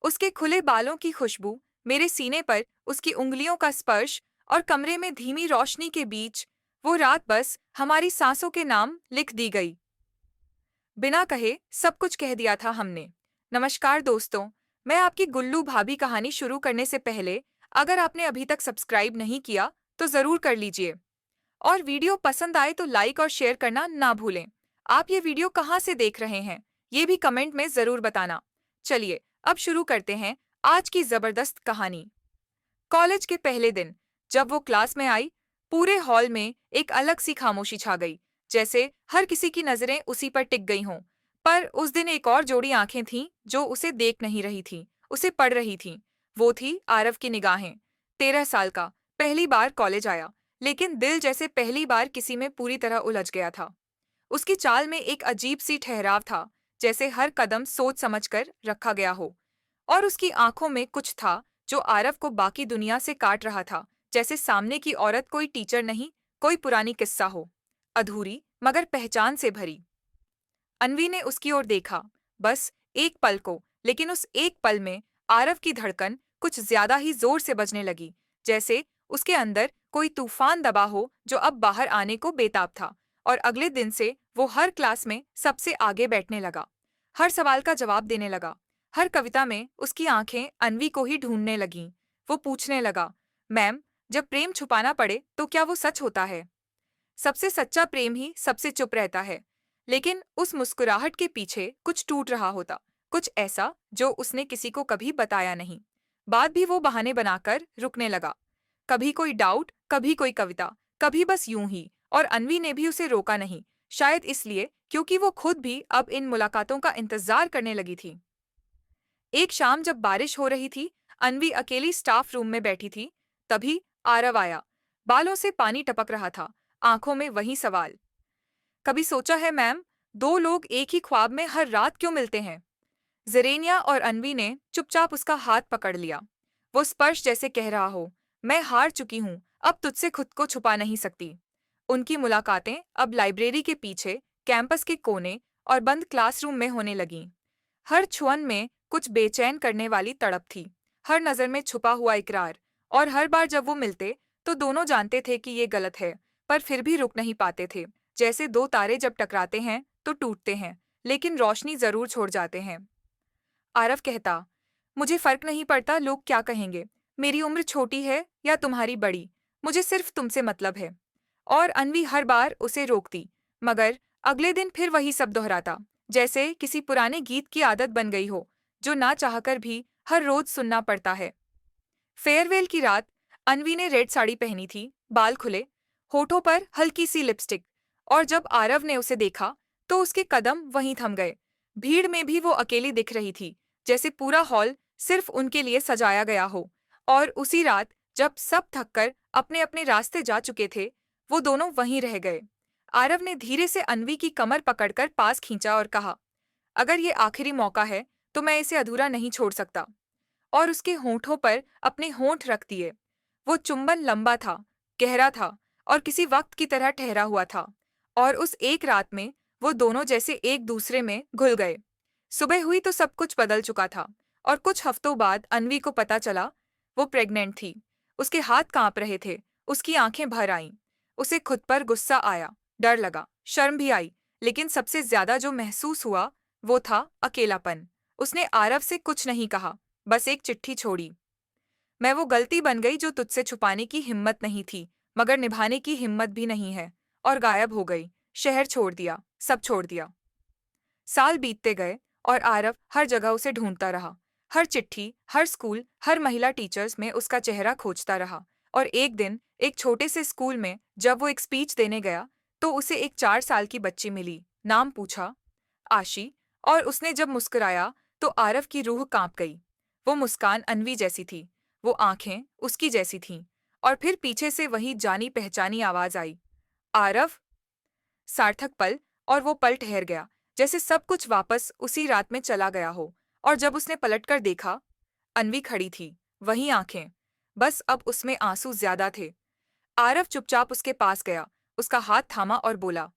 उसके खुले बालों की खुशबू, मेरे सीने पर उसकी उंगलियों का स्पर्श और कमरे में धीमी रोशनी के बीच वो रात बस हमारी सांसों के नाम लिख दी गई। बिना कहे सब कुछ कह दिया था हमने। नमस्कार दोस्तों, मैं आपकी गुल्लू भाभी कहानी शुरू करने से पहले, अगर आपने अभी तक सब्सक्राइब नहीं किया तो जरूर कर लीजिए और वीडियो पसंद आए तो लाइक और शेयर करना ना भूलें। आप ये वीडियो कहाँ से देख रहे हैं, ये भी कमेंट में जरूर बताना। चलिए अब शुरू करते हैं आज की जबरदस्त कहानी। कॉलेज के पहले दिन जब वो क्लास में आई, पूरे हॉल में एक अलग सी खामोशी छा गई, जैसे हर किसी की नजरें उसी पर टिक गई हों। पर उस दिन एक और जोड़ी आंखें थीं जो उसे देख नहीं रही थीं, उसे पढ़ रही थीं। वो थी आरव की निगाहें। 13 साल का, पहली बार कॉलेज आया, लेकिन दिल जैसे पहली बार किसी में पूरी तरह उलझ गया था। उसकी चाल में एक अजीब सी ठहराव था, जैसे हर कदम सोच समझकर रखा गया हो। और उसकी आंखों में कुछ था जो आरव को बाकी दुनिया से काट रहा था, जैसे सामने की औरत कोई टीचर नहीं, कोई पुरानी किस्सा हो, अधूरी मगर पहचान से भरी। अन्वी ने उसकी ओर देखा, बस एक पल को, लेकिन उस एक पल में आरव की धड़कन कुछ ज्यादा ही जोर से बजने लगी, जैसे उसके अंदर कोई तूफान दबा हो जो अब बाहर आने को बेताब था। और अगले दिन से वो हर क्लास में सबसे आगे बैठने लगा, हर सवाल का जवाब देने लगा, हर कविता में उसकी आंखें अन्वी को ही ढूंढने लगीं। वो पूछने लगा, मैम, जब प्रेम छुपाना पड़े तो क्या वो सच होता है? सबसे सच्चा प्रेम ही सबसे चुप रहता है। लेकिन उस मुस्कुराहट के पीछे कुछ टूट रहा होता, कुछ ऐसा जो उसने किसी को कभी बताया नहीं। बात भी वो बहाने बनाकर रुकने लगा, कभी कोई डाउट, कभी कोई कविता, कभी बस यूं ही। और अन्वी ने भी उसे रोका नहीं, शायद इसलिए क्योंकि वो खुद भी अब इन मुलाकातों का इंतजार करने लगी थी। एक शाम जब बारिश हो रही थी, अन्वी अकेली स्टाफ रूम में बैठी थी, तभी आरव आया। बालों से पानी टपक रहा था, आंखों में वही सवाल। कभी सोचा है मैम, दो लोग एक ही ख्वाब में हर रात क्यों मिलते हैं? जरेनिया और अन्वी ने चुपचाप उसका हाथ पकड़ लिया। वो स्पर्श जैसे कह रहा हो, मैं हार चुकी हूं, अब तुझसे खुद को छुपा नहीं सकती। उनकी मुलाकातें अब लाइब्रेरी के पीछे, कैंपस के कोने और बंद क्लासरूम में होने लगीं। हर छुअन में कुछ बेचैन करने वाली तड़प थी, हर नज़र में छुपा हुआ इकरार। और हर बार जब वो मिलते तो दोनों जानते थे कि ये गलत है, पर फिर भी रुक नहीं पाते थे। जैसे दो तारे जब टकराते हैं तो टूटते हैं, लेकिन रोशनी जरूर छोड़ जाते हैं। आरव कहता, मुझे फर्क नहीं पड़ता लोग क्या कहेंगे, मेरी उम्र छोटी है या तुम्हारी बड़ी, मुझे सिर्फ तुमसे मतलब है। और अन्वी हर बार उसे रोकती, मगर अगले दिन फिर वही सब दोहराता, जैसे किसी पुराने गीत की आदत बन गई हो, जो ना चाहकर भी हर रोज सुनना पड़ता है। फेयरवेल की रात, अन्वी ने रेड साड़ी पहनी थी, बाल खुले, होठों पर हल्की सी लिपस्टिक। और जब आरव ने उसे देखा तो उसके कदम वहीं थम गए। भीड़ में भी वो अकेली दिख रही थी, जैसे पूरा हॉल सिर्फ उनके लिए सजाया गया हो। और उसी रात जब सब थककर अपने अपने रास्ते जा चुके थे, वो दोनों वहीं रह गए। आरव ने धीरे से अन्वी की कमर पकड़कर पास खींचा और कहा, अगर ये आखिरी मौका है तो मैं इसे अधूरा नहीं छोड़ सकता। और उसके होंठों पर अपने होंठ रख दिए। वो चुंबन लंबा था, गहरा था और किसी वक्त की तरह ठहरा हुआ था। और उस एक रात में वो दोनों जैसे एक दूसरे में घुल गए। सुबह हुई तो सब कुछ बदल चुका था, और कुछ हफ्तों बाद अन्वी को पता चला वो प्रेग्नेंट थी। उसके हाथ कांप रहे थे, उसकी आंखें भर आईं। उसे खुद पर गुस्सा आया, डर लगा, शर्म भी आई, लेकिन सबसे ज्यादा जो महसूस हुआ वो था अकेलापन। उसने आरव से कुछ नहीं कहा, बस एक चिट्ठी छोड़ी। मैं वो गलती बन गई जो तुझसे छुपाने की हिम्मत नहीं थी, मगर निभाने की हिम्मत भी नहीं है। और गायब हो गई, शहर छोड़ दिया, सब छोड़ दिया। साल बीतते गए और आरव हर जगह उसे ढूंढता रहा। हर चिट्ठी, हर स्कूल, हर महिला टीचर्स में उसका चेहरा खोजता रहा। और एक दिन एक छोटे से स्कूल में जब वो एक स्पीच देने गया तो उसे एक 4 साल की बच्ची मिली। नाम पूछा, आशी। और उसने जब मुस्कुराया तो आरव की रूह कांप गई। वो मुस्कान अन्वी जैसी थी, वो आंखें उसकी जैसी थीं। और फिर पीछे से वही जानी पहचानी आवाज आई, आरव। सार्थक पल। और वो पल ठहर गया, जैसे सब कुछ वापस उसी रात में चला गया हो। और जब उसने पलटकर देखा, अन्वी खड़ी थी, वही आंखें, बस अब उसमें आंसू ज्यादा थे। आरव चुपचाप उसके पास गया, उसका हाथ थामा और बोला,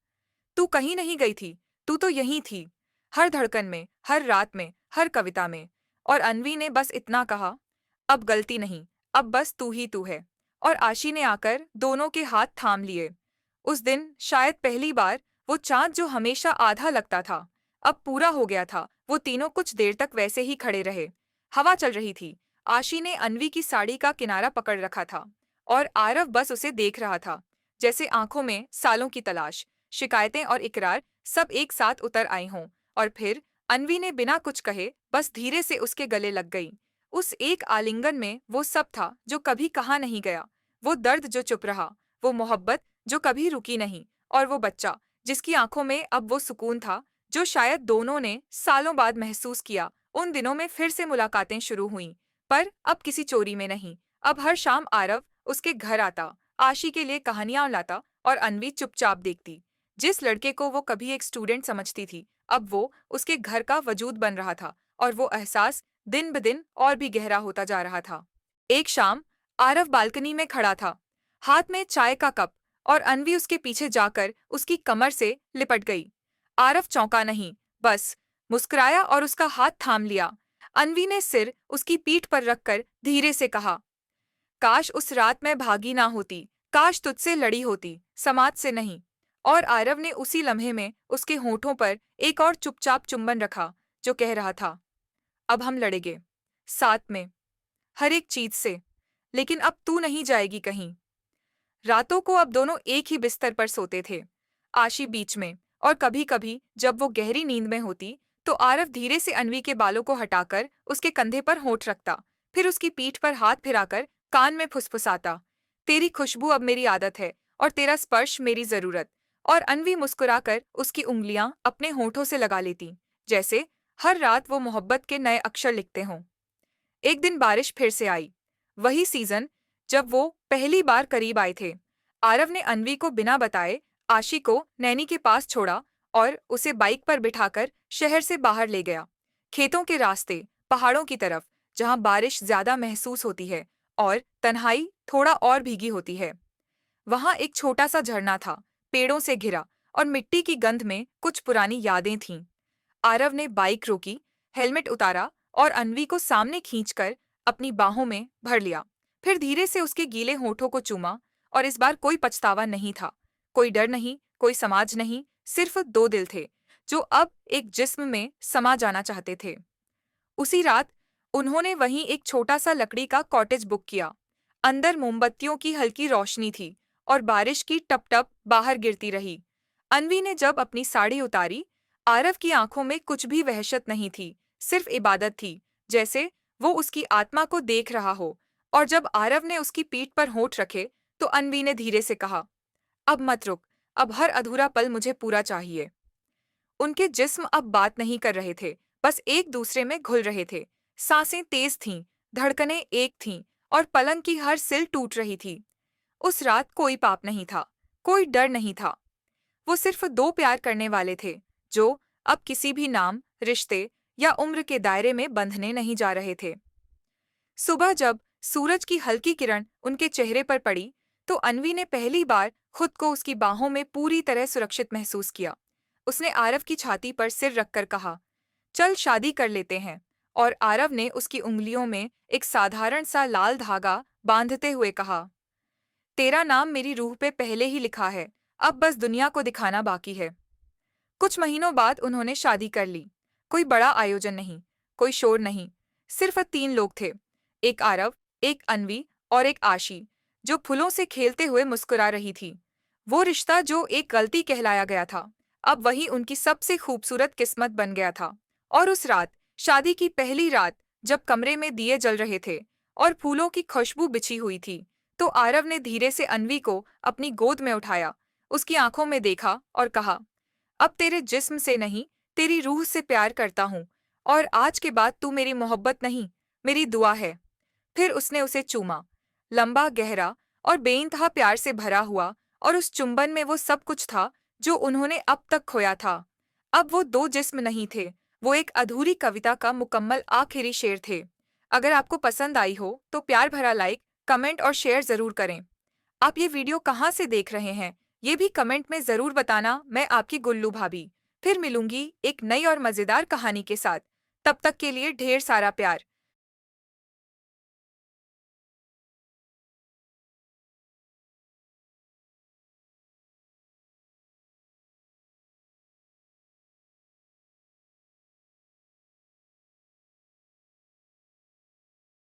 तू कहीं नहीं गई थी, तू तो यहीं थी, हर धड़कन में, हर रात में, हर कविता में। और अनवी ने बस इतना कहा, अब गलती नहीं, अब बस तू ही तू है। और आशी ने आकर दोनों के हाथ थाम लिए। उस दिन शायद पहली बार वो चाँद जो हमेशा आधा लगता था, अब पूरा हो गया था। वो तीनों कुछ देर तक वैसे ही खड़े रहे। हवा चल रही थी। आशी ने अनवी की साड़ी का किनारा पकड़ रखा था और आरव बस उसे देख रहा था, जैसे आंखों में सालों की तलाश, शिकायतें और इकरार सब एक साथ उतर आई हों। और फिर अनवी ने बिना कुछ कहे बस धीरे से उसके गले लग गई। उस एक आलिंगन में वो सब था जो कभी कहा नहीं गया, वो दर्द जो चुप रहा, वो मोहब्बत जो कभी रुकी नहीं, और वो बच्चा जिसकी आंखों में अब वो सुकून था जो शायद दोनों ने सालों बाद महसूस किया। उन दिनों में फिर से मुलाकातें शुरू हुईं, पर अब किसी चोरी में नहीं। अब हर शाम आरव उसके घर आता, आशी के लिए कहानियां लाता और अनवी चुपचाप देखती। जिस लड़के को वो कभी एक स्टूडेंट समझती थी, अब वो उसके घर का वजूद बन रहा था, और वो एहसास दिन ब दिन और भी गहरा होता जा रहा था। एक शाम आरव बालकनी में खड़ा था, हाथ में चाय का कप, और अनवी उसके पीछे जाकर उसकी कमर से लिपट गई। आरव चौंका नहीं, बस मुस्कुराया और उसका हाथ थाम लिया। अनवी ने सिर उसकी पीठ पर रखकर धीरे से कहा, काश उस रात मैं भागी ना होती, काश तुझसे लड़ी होती, समाज से नहीं। और आरव ने उसी लम्हे में उसके होठों पर एक और चुपचाप चुंबन रखा, जो कह रहा था, अब हम लड़ेंगे, साथ में, हर एक चीज से, लेकिन अब तू नहीं जाएगी कहीं। रातों को अब दोनों एक ही बिस्तर पर सोते थे, आशी बीच में, और कभी कभी जब वो गहरी नींद में होती तो आरव धीरे से अनवी के बालों को हटाकर उसके कंधे पर होठ रखता, फिर उसकी पीठ पर हाथ फिराकर कान में फुसफुसाता, तेरी खुशबू अब मेरी आदत है और तेरा स्पर्श मेरी जरूरत। और अनवी मुस्कुराकर उसकी उंगलियां अपने होठों से लगा लेती, जैसे हर रात वो मोहब्बत के नए अक्षर लिखते हों। एक दिन बारिश फिर से आई, वही सीजन जब वो पहली बार करीब आए थे। आरव ने अनवी को बिना बताए आशी को नैनी के पास छोड़ा और उसे बाइक पर बिठाकर शहर से बाहर ले गया, खेतों के रास्ते, पहाड़ों की तरफ, जहां बारिश ज्यादा महसूस होती है और तन्हाई थोड़ा और भीगी होती है। वहां एक छोटा सा झरना था, पेड़ों से घिरा, और मिट्टी की गंध में कुछ पुरानी यादें थीं। आरव ने बाइक रोकी, हेलमेट उतारा और अनवी को सामने खींचकर अपनी बाहों में भर लिया। फिर धीरे से उसके गीले होठों को चूमा, और इस बार कोई पछतावा नहीं था, कोई डर नहीं, कोई समाज नहीं, सिर्फ दो दिल थे जो अब एक जिस्म में समा जाना चाहते थे। उसी रात उन्होंने वहीं एक छोटा सा लकड़ी का कॉटेज बुक किया। अंदर मोमबत्तियों की हल्की रोशनी थी और बारिश की टप टप बाहर गिरती रही। अनवी ने जब अपनी साड़ी उतारी, आरव की आंखों में कुछ भी वहशत नहीं थी, सिर्फ इबादत थी, जैसे वो उसकी आत्मा को देख रहा हो। और जब आरव ने उसकी पीठ पर होठ रखे तो अनवी ने धीरे से कहा, अब मत रुक, अब हर अधूरा पल मुझे पूरा चाहिए। उनके जिस्म अब बात नहीं कर रहे थे, बस एक दूसरे में घुल रहे थे। सांसें तेज थीं, धड़कनें एक थीं, और पलंग की हर सिल टूट रही थी। उस रात कोई पाप नहीं था, कोई डर नहीं था। वो सिर्फ दो प्यार करने वाले थे, जो अब किसी भी नाम, रिश्ते या उम्र के दायरे में बंधने नहीं जा रहे थे। सुबह जब सूरज की हल्की किरण उनके चेहरे पर पड़ी, तो अनवी ने पहली बार खुद को उसकी बाहों में पूरी तरह सुरक्षित महसूस किया। उसने आरव की छाती पर सिर रखकर कहा, चल शादी कर लेते हैं। और आरव ने उसकी उंगलियों में एक साधारण सा लाल धागा बांधते हुए कहा, तेरा नाम मेरी रूह पे पहले ही लिखा है, अब बस दुनिया को दिखाना बाकी है। कुछ महीनों बाद उन्होंने शादी कर ली। कोई बड़ा आयोजन नहीं, कोई शोर नहीं, सिर्फ तीन लोग थे, एक आरव, एक अनवी और एक आशी, जो फूलों से खेलते हुए मुस्कुरा रही थी। वो रिश्ता जो एक गलती कहलाया गया था, अब वही उनकी सबसे खूबसूरत किस्मत बन गया था। और उस रात, शादी की पहली रात, जब कमरे में दिए जल रहे थे और फूलों की खुशबू बिछी हुई थी, तो आरव ने धीरे से अनवी को अपनी गोद में उठाया, उसकी आंखों में देखा और कहा, अब तेरे जिस्म से नहीं, तेरी रूह से प्यार करता हूँ, और आज के बाद तू मेरी मोहब्बत नहीं, मेरी दुआ है। फिर उसने उसे चूमा, लंबा, गहरा और बेइंतहा प्यार से भरा हुआ, और उस चुंबन में वो सब कुछ था जो उन्होंने अब तक खोया था। अब वो दो जिस्म नहीं थे, वो एक अधूरी कविता का मुकम्मल आखिरी शेर थे। अगर आपको पसंद आई हो तो प्यार भरा लाइक, कमेंट और शेयर जरूर करें। आप ये वीडियो कहाँ से देख रहे हैं, ये भी कमेंट में जरूर बताना। मैं आपकी गुल्लू भाभी फिर मिलूंगी एक नई और मजेदार कहानी के साथ। तब तक के लिए ढेर सारा प्यार।